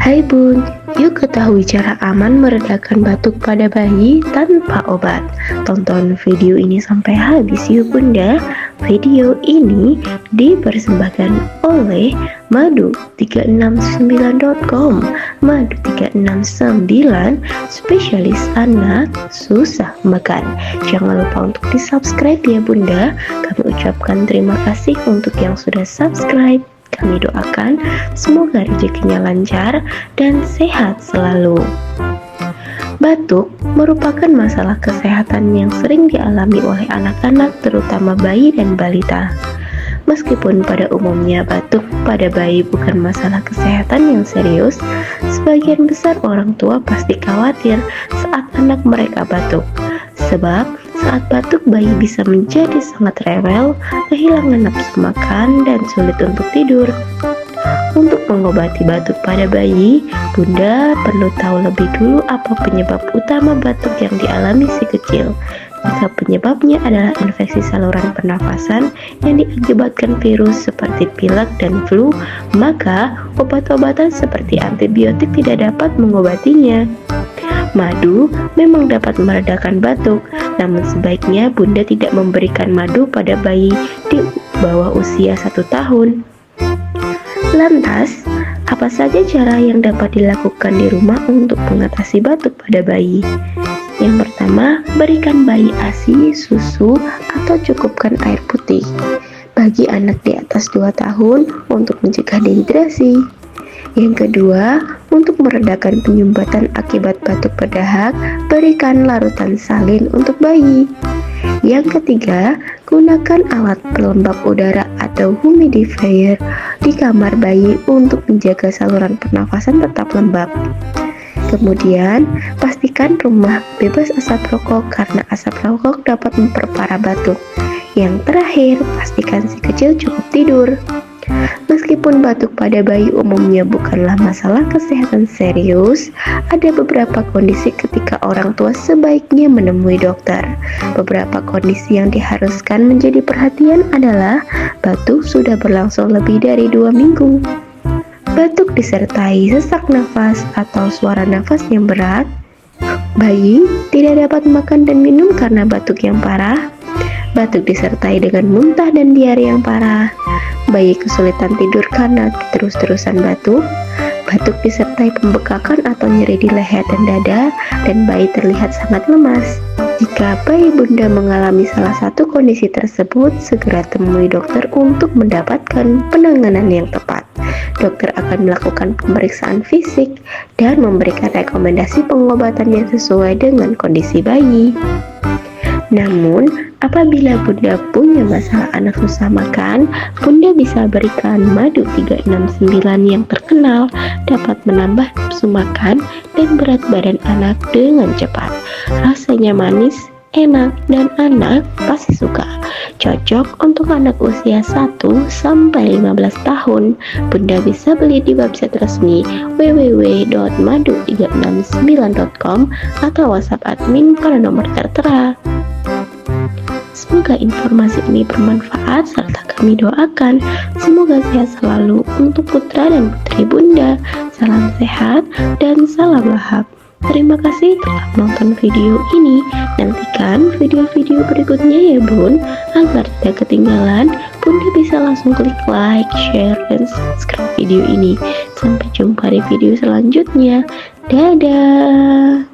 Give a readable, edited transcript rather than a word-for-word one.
Hai Bun, yuk ketahui cara aman meredakan batuk pada bayi tanpa obat. Tonton video ini sampai habis yuk Bunda. Video ini dipersembahkan oleh madu369.com. Madu369, spesialis anak susah makan. Jangan lupa untuk di subscribe ya Bunda. Kami ucapkan terima kasih untuk yang sudah subscribe. Kami doakan semoga rezekinya lancar dan sehat selalu. Batuk merupakan masalah kesehatan yang sering dialami oleh anak-anak, terutama bayi dan balita. Meskipun pada umumnya batuk pada bayi bukan masalah kesehatan yang serius, sebagian besar orang tua pasti khawatir saat anak mereka batuk. Sebab saat batuk bayi bisa menjadi sangat rewel, kehilangan nafsu makan, dan sulit untuk tidur. Untuk mengobati batuk pada bayi, Bunda perlu tahu lebih dulu apa penyebab utama batuk yang dialami si kecil. Jika penyebabnya adalah infeksi saluran pernafasan yang diakibatkan virus seperti pilek dan flu, maka obat-obatan seperti antibiotik tidak dapat mengobatinya. Madu memang dapat meredakan batuk, namun sebaiknya Bunda tidak memberikan madu pada bayi di bawah usia 1 tahun. Lantas, apa saja cara yang dapat dilakukan di rumah untuk mengatasi batuk pada bayi? Yang pertama, berikan bayi ASI, susu, atau cukupkan air putih. Bagi anak di atas 2 tahun untuk mencegah dehidrasi. Yang kedua, untuk meredakan penyumbatan akibat batuk berdahak, berikan larutan salin untuk bayi. Yang ketiga, gunakan alat pelembab udara atau humidifier di kamar bayi untuk menjaga saluran pernafasan tetap lembab. Kemudian, pastikan rumah bebas asap rokok karena asap rokok dapat memperparah batuk. Yang terakhir, pastikan si kecil cukup tidur. Meskipun batuk pada bayi umumnya bukanlah masalah kesehatan serius, ada beberapa kondisi ketika orang tua sebaiknya menemui dokter. Beberapa kondisi yang diharuskan menjadi perhatian adalah batuk sudah berlangsung lebih dari 2 minggu, batuk disertai sesak nafas atau suara nafas yang berat, bayi tidak dapat makan dan minum karena batuk yang parah, batuk disertai dengan muntah dan diare yang parah, bayi kesulitan tidur karena terus-terusan batuk, batuk disertai pembekakan atau nyeri di leher dan dada, dan bayi terlihat sangat lemas. Jika bayi Bunda mengalami salah satu kondisi tersebut, segera temui dokter untuk mendapatkan penanganan yang tepat. Dokter akan melakukan pemeriksaan fisik dan memberikan rekomendasi pengobatan yang sesuai dengan kondisi bayi. Namun, apabila Bunda punya masalah anak susah makan, Bunda bisa berikan madu 369 yang terkenal dapat menambah nafsu makan dan berat badan anak dengan cepat. Rasanya manis, enak, dan anak pasti suka. Cocok untuk anak usia 1-15 tahun. Bunda bisa beli di website resmi www.madu369.com atau WhatsApp admin pada nomor tertera. Semoga informasi ini bermanfaat serta kami doakan semoga sehat selalu untuk putra dan putri Bunda. Salam sehat dan salam lahap. Terima kasih telah menonton video ini. Nantikan video-video berikutnya ya Bun, agar tidak ketinggalan. Bunda bisa langsung klik like, share, dan subscribe video ini. Sampai jumpa di video selanjutnya. Dadah.